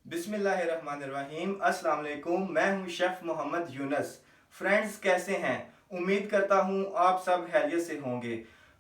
बिस्मिल्लाहिर्रहमानिर्रहीम। अस्सलाम वालेकुम। मैं हूं शेफ़ मोहम्मद यूनस। फ्रेंड्स, कैसे हैं? उम्मीद करता हूं आप सब खैरियत से होंगे।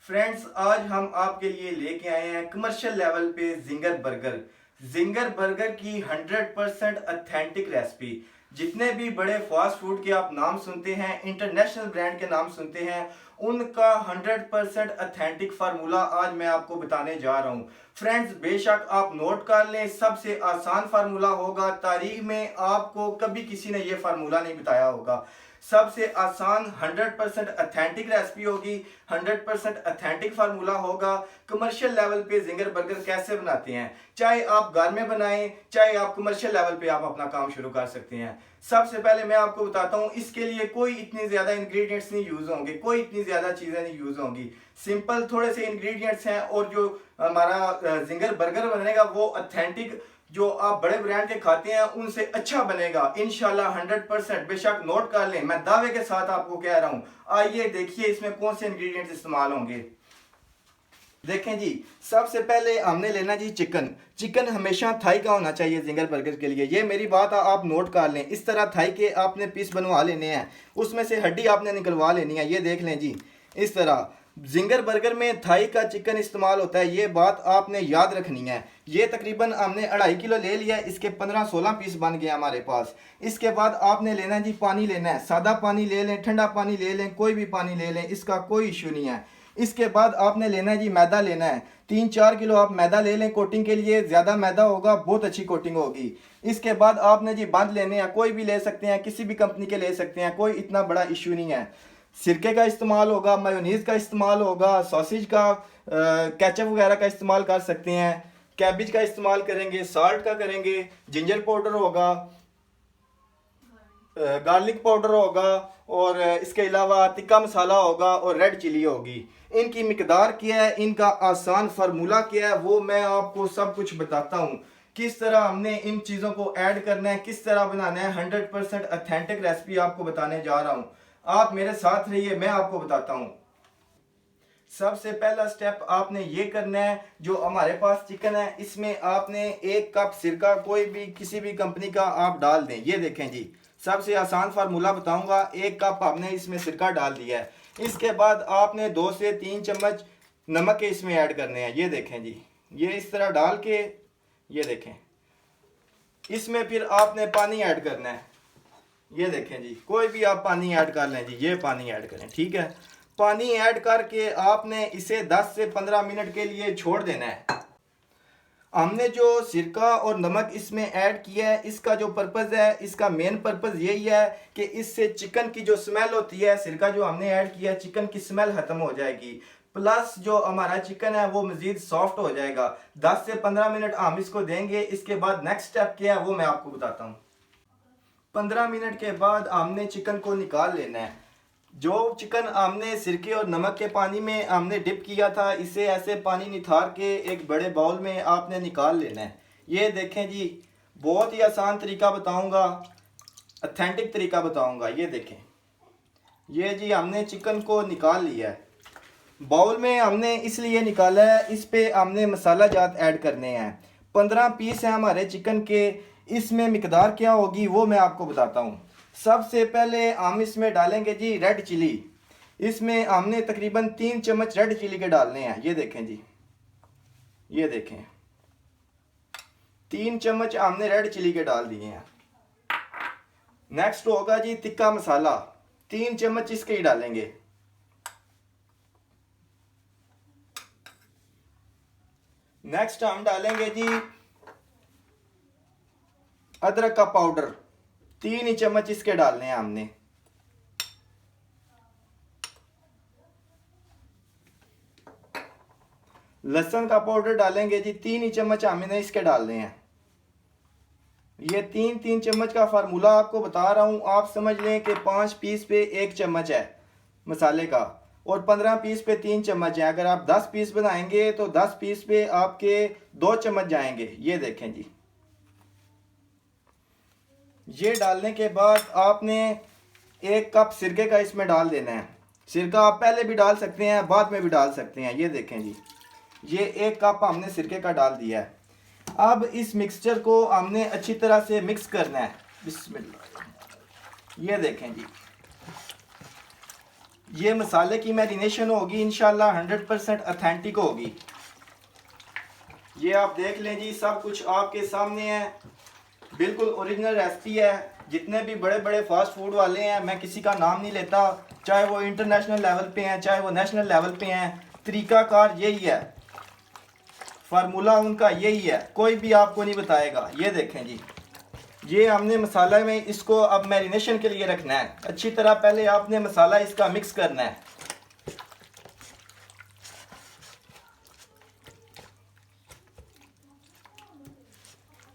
फ्रेंड्स, आज हम आपके लिए लेके आए हैं कमर्शियल लेवल पे जिंगर बर्गर की 100% ऑथेंटिक रेसिपी। जितने भी बड़े फास्ट फूड के आप नाम सुनते हैं, इंटरनेशनल ब्रांड के नाम सुनते हैं, उनका 100% ऑथेंटिक फार्मूला आज मैं आपको बताने जा रहा हूं। फ्रेंड्स, बेशक आप नोट कर लें, सबसे आसान फार्मूला होगा। तारीख में आपको कभी किसी ने यह फार्मूला नहीं बताया होगा। सबसे आसान 100% ऑथेंटिक रेसिपी होगी, 100% ऑथेंटिक फार्मूला होगा। कमर्शियल लेवल पे जिंगर बर्गर कैसे बनाते हैं, चाहे आप घर में बनाएं, चाहे आप कमर्शियल लेवल पे आप अपना काम शुरू कर सकते हैं। सबसे पहले मैं आपको बताता हूं, इसके लिए कोई इतनी ज्यादा इंग्रेडिएंट्स नहीं यूज होंगे, कोई इतनी ज्यादा चीजें नहीं यूज होंगी। सिंपल थोड़े से इंग्रेडिएंट्स हैं और जो हमारा जिंगर बर्गर बनेगा वो ऑथेंटिक जो आप बड़े ब्रांड के खाते हैं उनसे अच्छा बनेगा इंशाल्लाह 100%। बेशक नोट कर लें, मैं दावे के साथ आपको कह रहा हूं। आइए देखिए इसमें कौन से इंग्रेडिएंट्स इस्तेमाल होंगे। देखें जी, सबसे पहले हमने लेना जी चिकन हमेशा थाई का होना चाहिए जिंगर बर्गर के लिए। ये मेरी बात आप नोट कर लें। इस तरह थाई के आपने पीस बनवा लेने हैं, उसमें से हड्डी आपने निकलवा लेनी है। ये देख लें जी, इस तरह जिंगर बर्गर में थाई का चिकन इस्तेमाल होता है, ये बात आपने याद रखनी है। ये तकरीबन हमने 2.5 किलो ले लिया, इसके 15-16 पीस बन गए हमारे पास। इसके बाद आपने लेना है जी पानी लेना है, सादा पानी ले लें, ठंडा पानी ले लें, कोई भी पानी ले लें, इसका कोई इशू नहीं है। इसके बाद आपने लेना है जी मैदा लेना है, 3-4 किलो आप मैदा ले लें कोटिंग के लिए। ज़्यादा मैदा होगा बहुत अच्छी कोटिंग होगी। इसके बाद आपने जी बंद लेने हैं, कोई भी ले सकते हैं, किसी भी कंपनी के ले सकते हैं, कोई इतना बड़ा इशू नहीं है। सिरके का इस्तेमाल होगा, मायोनीज का इस्तेमाल होगा, सॉसेज का केचप वगैरह का इस्तेमाल कर सकते हैं, कैबिज का इस्तेमाल करेंगे, साल्ट का करेंगे, जिंजर पाउडर होगा, गार्लिक पाउडर होगा, और इसके अलावा तिक्का मसाला होगा और रेड चिली होगी। इनकी मिकदार क्या है, इनका आसान फार्मूला क्या है, वो मैं आपको सब कुछ बताता हूँ। किस तरह हमने इन चीज़ों को ऐड करना है, किस तरह बनाना है। 100% ऑथेंटिक रेसिपी आपको बताने जा रहा हूँ। आप मेरे साथ रहिए, मैं आपको बताता हूँ। सबसे पहला स्टेप आपने ये करना है, जो हमारे पास चिकन है इसमें आपने 1 कप सिरका कोई भी किसी भी कंपनी का आप डाल दें। ये देखें जी, सबसे आसान फार्मूला बताऊंगा। 1 कप आपने इसमें सिरका डाल दिया है। इसके बाद आपने 2 से 3 चम्मच नमक के इसमें ऐड करने हैं। ये देखें जी, ये इस तरह डाल के, ये देखें, इसमें फिर आपने पानी ऐड करना है। ये देखें जी, कोई भी आप पानी ऐड कर लें जी, ये पानी ऐड करें, ठीक है। पानी ऐड करके आपने इसे 10 से 15 मिनट के लिए छोड़ देना है। हमने जो सिरका और नमक इसमें ऐड किया है, इसका जो पर्पज़ है, इसका मेन पर्पज़ यही है कि इससे चिकन की जो स्मेल होती है, सिरका जो हमने ऐड किया है, चिकन की स्मेल ख़त्म हो जाएगी। प्लस जो हमारा चिकन है वो मज़ीद सॉफ्ट हो जाएगा। 10 से 15 मिनट हम इसको देंगे। इसके बाद नेक्स्ट स्टेप क्या है वो मैं आपको बताता हूँ। 15 मिनट के बाद हमने चिकन को निकाल लेना है। जो चिकन हमने सिरके और नमक के पानी में हमने डिप किया था, इसे ऐसे पानी निथार के एक बड़े बाउल में आपने निकाल लेना है। ये देखें जी, बहुत ही आसान तरीका बताऊंगा, ऑथेंटिक तरीका बताऊंगा। ये देखें, ये जी हमने चिकन को निकाल लिया है। बाउल में हमने इसलिए निकाला है, इस पे हमने मसाला जात ऐड करने हैं। 15 पीस हैं हमारे चिकन के। इसमें मिकदार क्या होगी वो मैं आपको बताता हूँ। सबसे पहले हम इसमें डालेंगे जी रेड चिली। इसमें हमने तकरीबन 3 चम्मच रेड चिली के डालने हैं। ये देखें जी, ये देखें, 3 चम्मच हमने रेड चिली के डाल दिए हैं। नेक्स्ट होगा जी तिक्का मसाला, 3 चम्मच इसके ही डालेंगे। नेक्स्ट हम डालेंगे जी अदरक का पाउडर, 3 ही चम्मच इसके डालने हैं हमने। लहसुन का पाउडर डालेंगे जी, 3 ही चम्मच हमने इसके डालने हैं। ये 3-3 चम्मच का फार्मूला आपको बता रहा हूं। आप समझ लें कि 5 पीस पे 1 चम्मच है मसाले का, और 15 पीस पे 3 चम्मच है। अगर आप 10 पीस बनाएंगे तो 10 पीस पे आपके 2 चम्मच जाएंगे। ये देखें जी, ये डालने के बाद आपने 1 कप सिरके का इसमें डाल देना है। सिरका आप पहले भी डाल सकते हैं, बाद में भी डाल सकते हैं। ये देखें जी, ये 1 कप हमने सिरके का डाल दिया है। अब इस मिक्सचर को हमने अच्छी तरह से मिक्स करना है। बिस्मिल्लाह। ये देखें जी, ये मसाले की मैरिनेशन होगी इंशाल्लाह 100% ऑथेंटिक होगी। ये आप देख लें जी, सब कुछ आपके सामने है, बिल्कुल ओरिजिनल रेसिपी है। जितने भी बड़े बड़े फास्ट फूड वाले हैं, मैं किसी का नाम नहीं लेता, चाहे वो इंटरनेशनल लेवल पे हैं चाहे वो नेशनल लेवल पे हैं, तरीकाकार यही है, फार्मूला उनका यही है, कोई भी आपको नहीं बताएगा। ये देखें जी, ये हमने मसाला में इसको अब मैरिनेशन के लिए रखना है। अच्छी तरह पहले आपने मसाला इसका मिक्स करना है।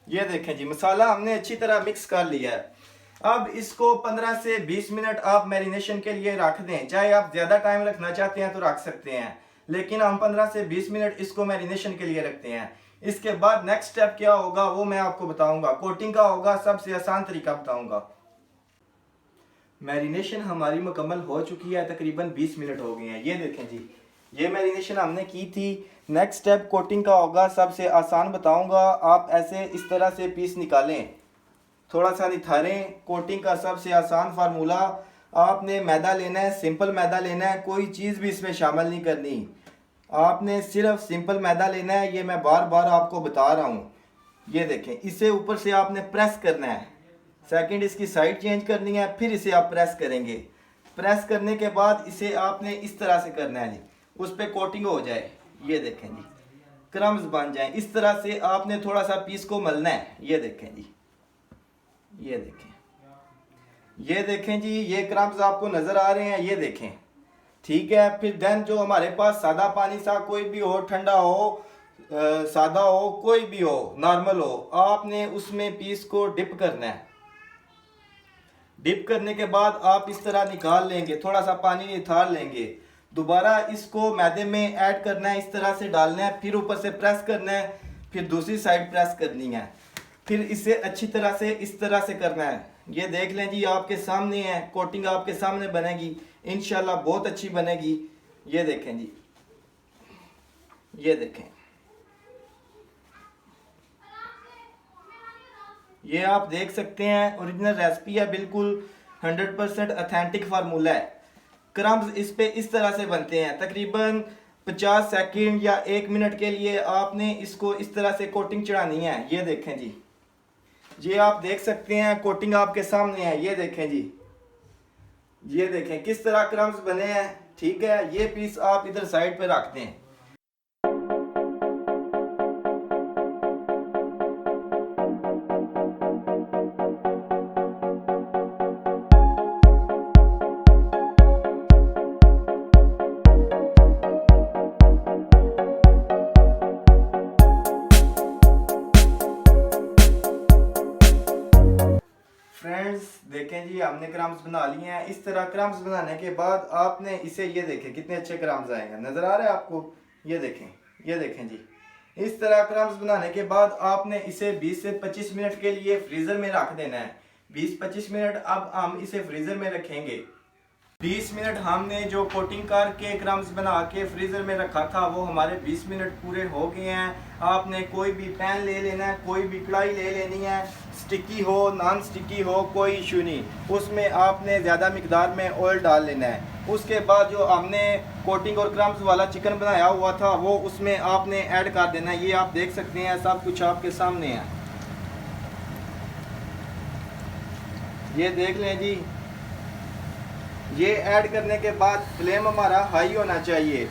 ये देखें जी, मसाला हमने अच्छी तरह मिक्स कर लिया है। अब इसको 15 से 20 मिनट आप मैरिनेशन के लिए रख दें। चाहे आप ज़्यादा टाइम रखना चाहते हैं तो रख सकते हैं, लेकिन हम 15 से 20 मिनट इसको मैरिनेशन के लिए रखते हैं। इसके बाद नेक्स्ट स्टेप क्या होगा वो मैं आपको बताऊंगा। कोटिंग का होगा, सबसे आसान तरीका बताऊंगा। मैरिनेशन हमारी मुकम्मल हो चुकी है, तकरीबन 20 मिनट हो गए हैं। ये देखें जी, ये मैरिनेशन हमने की थी। नेक्स्ट स्टेप कोटिंग का होगा, सबसे आसान बताऊंगा। आप ऐसे इस तरह से पीस निकालें, थोड़ा सा निथारें। कोटिंग का सबसे आसान फार्मूला, आपने मैदा लेना है, सिंपल मैदा लेना है, कोई चीज़ भी इसमें शामिल नहीं करनी। आपने सिर्फ सिंपल मैदा लेना है, ये मैं बार बार आपको बता रहा हूँ। ये देखें, इसे ऊपर से आपने प्रेस करना है, सेकंड इसकी साइड चेंज करनी है, फिर इसे आप प्रेस करेंगे। प्रेस करने के बाद इसे आपने इस तरह से करना है जी, उस पर कोटिंग हो जाए। ये देखें जी, क्रम्स बन जाएं। इस तरह से आपने थोड़ा सा पीस को मलना है। ये देखें जी, ये देखें, ये देखें जी, ये क्रम्स आपको नज़र आ रहे हैं, ये देखें, ठीक है। फिर देन जो हमारे पास सादा पानी सा, कोई भी हो, ठंडा हो, सादा हो, कोई भी हो, नॉर्मल हो, आपने उसमें पीस को डिप करना है। डिप करने के बाद आप इस तरह निकाल लेंगे, थोड़ा सा पानी निथार लेंगे, दोबारा इसको मैदे में ऐड करना है, इस तरह से डालना है, फिर ऊपर से प्रेस करना है, फिर दूसरी साइड प्रेस करनी है, फिर इसे अच्छी तरह से इस तरह से करना है। ये देख लें जी, आपके सामने है, कोटिंग आपके सामने बनेगी, इंशाल्लाह बहुत अच्छी बनेगी। ये देखें जी, ये देखें, ये आप देख सकते हैं, ओरिजिनल रेसिपी है, बिल्कुल 100% ऑथेंटिक फार्मूला है। क्रम्स इस पे इस तरह से बनते हैं। तकरीबन 50 सेकंड या 1 मिनट के लिए आपने इसको इस तरह से कोटिंग चढ़ानी है। ये देखें जी, ये आप देख सकते हैं, कोटिंग आपके सामने है। ये देखें जी, ये देखें किस तरह क्रम्स बने हैं, ठीक है। ये पीस आप इधर साइड पे रख दें। फ्रेंड्स देखें जी, हमने क्रम्स बना लिए हैं। इस तरह क्रम्स बनाने के बाद आपने इसे, ये देखें कितने अच्छे क्रम्स आएंगे, नज़र आ रहा है आपको। ये देखें, ये देखें जी, इस तरह क्रम्स बनाने के बाद आपने इसे 20 से 25 मिनट के लिए फ्रीज़र में रख देना है। 20-25 मिनट अब हम इसे फ्रीज़र में रखेंगे। 20 मिनट हमने जो कोटिंग करके क्रम्स बना के फ्रीज़र में रखा था, वो हमारे 20 मिनट पूरे हो गए हैं। आपने कोई भी पैन ले लेना है, कोई भी कढ़ाई ले लेनी है, स्टिकी हो नॉन स्टिकी हो कोई इशू नहीं, उसमें आपने ज़्यादा मिकदार में ऑयल डाल लेना है। उसके बाद जो हमने कोटिंग और क्रम्स वाला चिकन बनाया हुआ था वो उसमें आपने ऐड कर देना है। ये आप देख सकते हैं, सब कुछ आपके सामने है, ये देख लें जी। ये ऐड करने के बाद फ्लेम हमारा हाई होना चाहिए।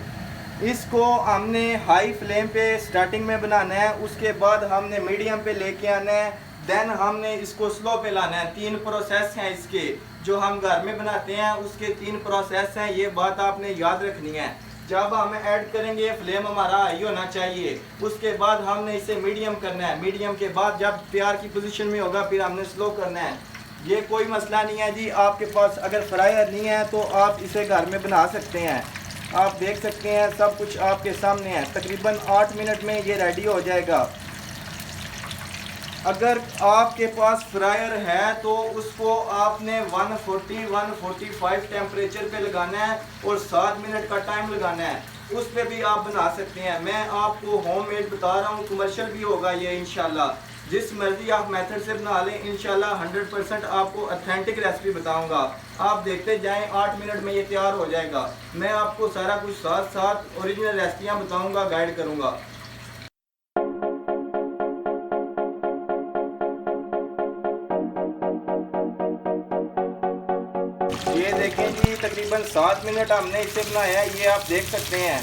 इसको हमने हाई फ्लेम पे स्टार्टिंग में बनाना है, उसके बाद हमने मीडियम पे लेके आना है, देन हमने इसको स्लो पे लाना है। 3 प्रोसेस हैं इसके, जो हम घर में बनाते हैं उसके 3 प्रोसेस हैं, ये बात आपने याद रखनी है। जब हम ऐड करेंगे फ्लेम हमारा हाई होना चाहिए, उसके बाद हमने इसे मीडियम करना है, मीडियम के बाद जब तैयार की पोजीशन में होगा फिर हमने स्लो करना है। ये कोई मसला नहीं है जी। आपके पास अगर फ्रायर नहीं है तो आप इसे घर में बना सकते हैं। आप देख सकते हैं, सब कुछ आपके सामने है। तकरीबन 8 मिनट में ये रेडी हो जाएगा। अगर आपके पास फ्रायर है तो उसको आपने 140-145 टेम्परेचर पे लगाना है और 7 मिनट का टाइम लगाना है। उस पर भी आप बना सकते हैं। मैं आपको होममेड बता रहा हूँ, कमर्शियल भी होगा ये इंशाल्लाह। जिस मर्जी आप मेथड से बना लें, इंशाल्लाह 100% आपको ऑथेंटिक रेसिपी बताऊंगा। आप देखते जाएं, 8 मिनट में ये तैयार हो जाएगा। मैं आपको सारा कुछ साथ साथ ओरिजिनल रेसिपियाँ बताऊंगा, गाइड करूंगा। ये देखें जी, तकरीबन 7 मिनट हमने इसे बनाया है, ये आप देख सकते हैं।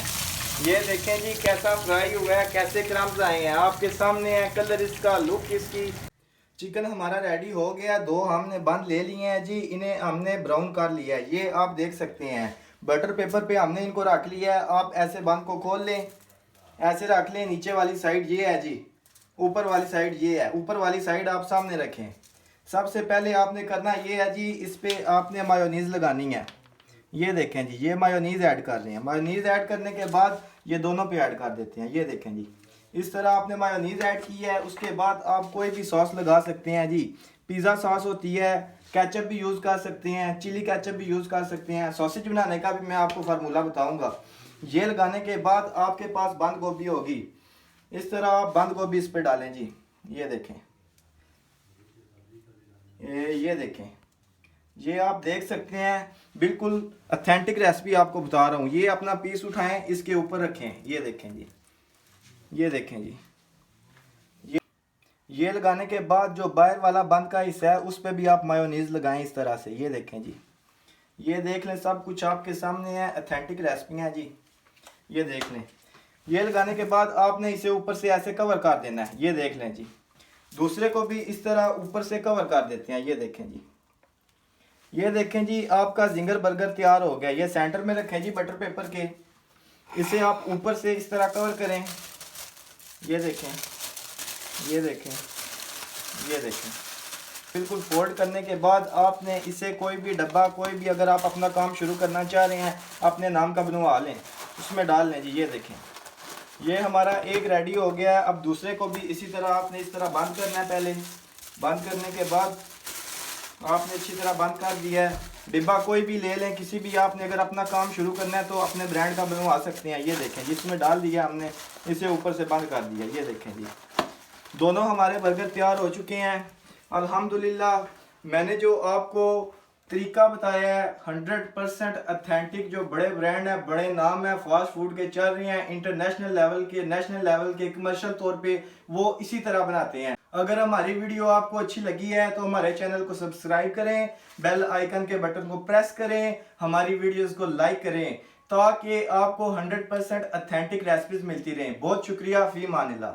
ये देखें जी कैसा फ्राई हुआ है, कैसे क्रम्स आए हैं, आपके सामने है कलर इसका, लुक इसकी। चिकन हमारा रेडी हो गया। 2 हमने बंद ले लिए हैं जी, इन्हें हमने ब्राउन कर लिया है, ये आप देख सकते हैं। बटर पेपर पे हमने इनको रख लिया है। आप ऐसे बंद को खोल लें, ऐसे रख लें। नीचे वाली साइड ये है जी, ऊपर वाली साइड ये है। ऊपर वाली साइड आप सामने रखें। सबसे पहले आपने करना ये है जी, इस पर आपने मायोनीज़ लगानी है। ये देखें जी, ये मायोनीज़ ऐड कर रहे हैं। मायोनीज़ ऐड करने के बाद ये दोनों पे ऐड कर देते हैं। ये देखें जी, इस तरह आपने मायोनीज़ ऐड की है। उसके बाद आप कोई भी सॉस लगा सकते हैं जी। पिज़्ज़ा सॉस होती है, केचप भी यूज़ कर सकते हैं, चिली केचप भी यूज़ कर सकते हैं। सॉसेज बनाने का भी मैं आपको फार्मूला बताऊँगा। ये लगाने के बाद आपके पास बंद गोभी होगी। इस तरह आप बंद गोभी इस पर डालें जी। ये देखें, ये देखें, ये आप देख सकते हैं। बिल्कुल ऑथेंटिक रेसिपी आपको बता रहा हूँ। ये अपना पीस उठाएं, इसके ऊपर रखें। ये देखें जी, ये देखें जी। ये लगाने के बाद जो बाहर वाला बंद का हिस्सा है उस पर भी आप मायोनीज लगाएं इस तरह से। ये देखें जी, ये देख लें, सब कुछ आपके सामने है, ऑथेंटिक रेसिपियाँ जी। ये देख लें। ये लगाने के बाद आपने इसे ऊपर से ऐसे कवर कर देना है। ये देख लें जी। दूसरे को भी इस तरह ऊपर से कवर कर देते हैं। ये देखें जी, ये देखें जी, आपका जिंगर बर्गर तैयार हो गया। ये सेंटर में रखें जी बटर पेपर के। इसे आप ऊपर से इस तरह कवर करें। ये देखें, ये देखें, ये देखें। बिल्कुल फोल्ड करने के बाद आपने इसे कोई भी डब्बा, कोई भी अगर आप अपना काम शुरू करना चाह रहे हैं, अपने नाम का बनवा लें, उसमें डाल लें जी। ये देखें, ये हमारा एक रेडी हो गया है। अब दूसरे को भी इसी तरह आपने इस तरह बंद करना है। पहले बंद करने के बाद आपने अच्छी तरह बंद कर दिया है। डिब्बा कोई भी ले लें, किसी भी आपने अगर अपना काम शुरू करना है तो अपने ब्रांड का बनवा सकते हैं। ये देखें, जिसमें डाल दिया हमने, इसे ऊपर से बंद कर दिया। ये देखें जी, दोनों हमारे बर्गर तैयार हो चुके हैं अल्हम्दुलिल्लाह। मैंने जो आपको तरीका बताया है 100% ऑथेंटिक। जो बड़े ब्रांड हैं, बड़े नाम है, फास्ट फूड के चल रहे हैं, इंटरनेशनल लेवल के, नेशनल लेवल के, कमर्शियल तौर पे वो इसी तरह बनाते हैं। अगर हमारी वीडियो आपको अच्छी लगी है तो हमारे चैनल को सब्सक्राइब करें, बेल आइकन के बटन को प्रेस करें, हमारी वीडियोस को लाइक करें, ताकि आपको 100% ऑथेंटिक रेसिपीज मिलती रहें। बहुत शुक्रिया। फी मानिल्लाह।